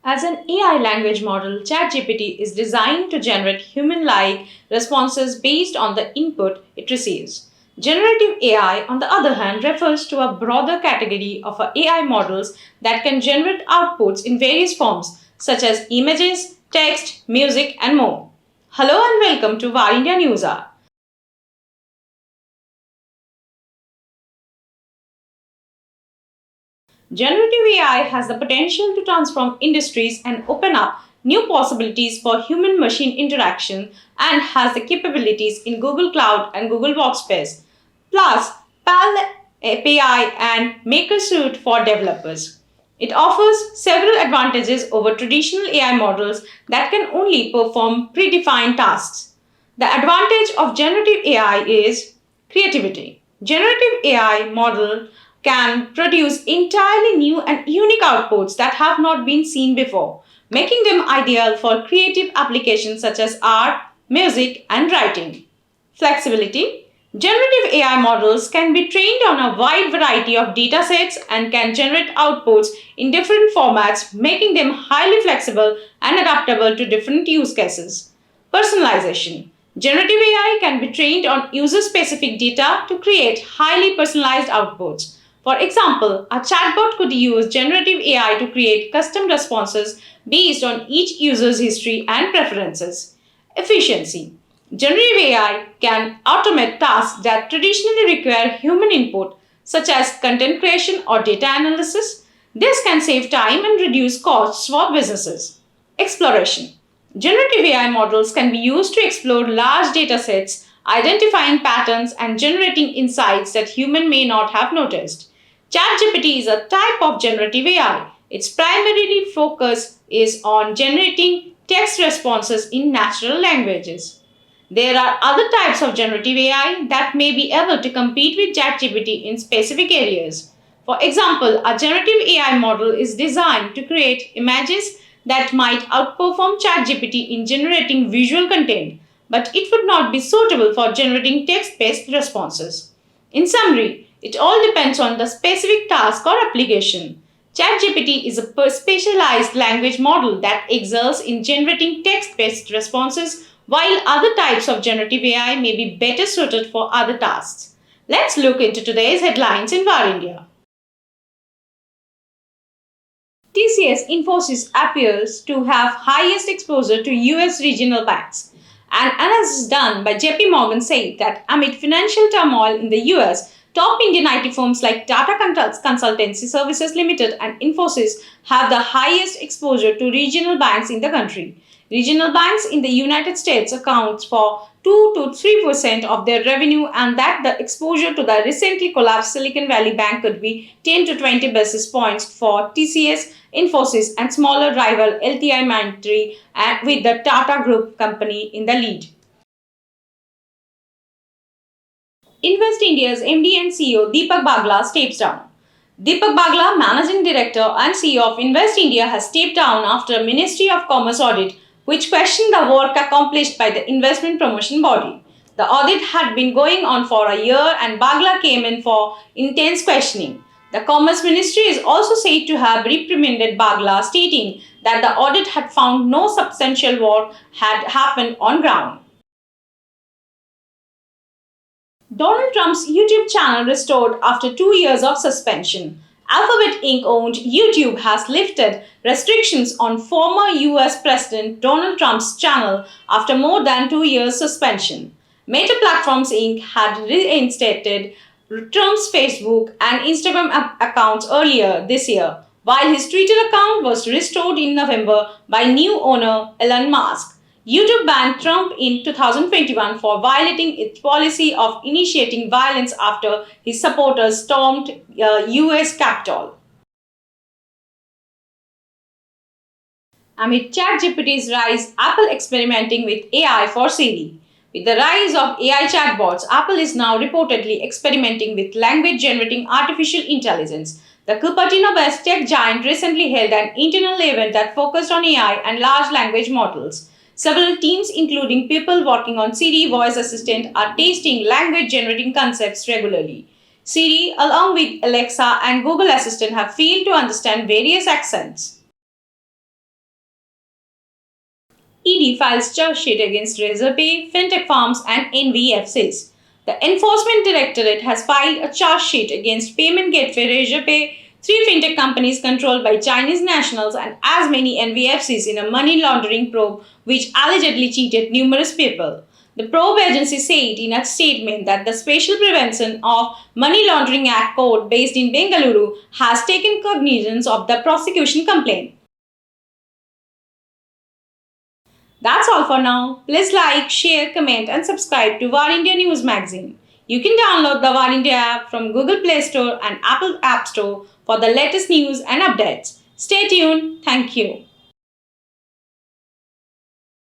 As an AI language model, ChatGPT is designed to generate human-like responses based on the input it receives. Generative AI, on the other hand, refers to a broader category of AI models that can generate outputs in various forms, such as images, text, music, and more. Hello and welcome to Varindia NewsHours. Generative AI has the potential to transform industries and open up new possibilities for human machine interaction and has the capabilities in Google Cloud and Google Workspace, plus PaLM API and MakerSuite for developers. It offers several advantages over traditional AI models that can only perform predefined tasks. The advantage of generative AI is creativity. Generative AI model can produce entirely new and unique outputs that have not been seen before, making them ideal for creative applications such as art, music, and writing. Flexibility. Generative AI models can be trained on a wide variety of datasets and can generate outputs in different formats, making them highly flexible and adaptable to different use cases. Personalization. Generative AI can be trained on user-specific data to create highly personalized outputs. For example, a chatbot could use generative AI to create custom responses based on each user's history and preferences. Efficiency. Generative AI can automate tasks that traditionally require human input, such as content creation or data analysis. This can save time and reduce costs for businesses. Exploration. Generative AI models can be used to explore large data sets, identifying patterns and generating insights that humans may not have noticed. ChatGPT is a type of generative AI. Its primary focus is on generating text responses in natural languages. There are other types of generative AI that may be able to compete with ChatGPT in specific areas. For example, a generative AI model is designed to create images that might outperform ChatGPT in generating visual content, but it would not be suitable for generating text-based responses. In summary, it all depends on the specific task or application. ChatGPT is a specialized language model that excels in generating text-based responses, while other types of generative AI may be better suited for other tasks. Let's look into today's headlines in Varindia. TCS Infosys appears to have highest exposure to US regional banks. An analysis done by JP Morgan said that amid financial turmoil in the US, top Indian IT firms like Tata Consultancy Services Limited and Infosys have the highest exposure to regional banks in the country. Regional banks in the United States account for 2 to 3% of their revenue, and that the exposure to the recently collapsed Silicon Valley Bank could be 10 to 20 basis points for TCS, Infosys, and smaller rival LTI Mindtree, with the Tata Group company in the lead. Invest India's MD and CEO Deepak Bagla steps down. Deepak Bagla, Managing Director and CEO of Invest India, has stepped down after a Ministry of Commerce audit which questioned the work accomplished by the investment promotion body. The audit had been going on for a year and Bagla came in for intense questioning. The Commerce Ministry is also said to have reprimanded Bagla, stating that the audit had found no substantial work had happened on ground. Donald Trump's YouTube channel restored after 2 years of suspension. Alphabet Inc. owned YouTube has lifted restrictions on former US President Donald Trump's channel after more than 2 years suspension. Meta Platforms Inc. had reinstated Trump's Facebook and Instagram accounts earlier this year, while his Twitter account was restored in November by new owner Elon Musk. YouTube banned Trump in 2021 for violating its policy of initiating violence after his supporters stormed US Capitol. Amid ChatGPT's rise, Apple experimenting with AI for Siri. With the rise of AI chatbots, Apple is now reportedly experimenting with language-generating artificial intelligence. The Cupertino-based tech giant recently held an internal event that focused on AI and large language models. Several teams, including people working on Siri voice assistant, are testing language-generating concepts regularly. Siri, along with Alexa and Google Assistant, have failed to understand various accents. ED files charge sheet against Razorpay, fintech firms, and NBFCs. The Enforcement Directorate has filed a charge sheet against payment gateway Razorpay, three fintech companies controlled by Chinese nationals, and as many NBFCs in a money laundering probe which allegedly cheated numerous people. The probe agency said in a statement that the Special Prevention of Money Laundering Act court based in Bengaluru has taken cognizance of the prosecution complaint. That's all for now. Please like, share, comment, and subscribe to Varindia News Magazine. You can download the Varindia app from Google Play Store and Apple App Store for the latest news and updates. Stay tuned. Thank you.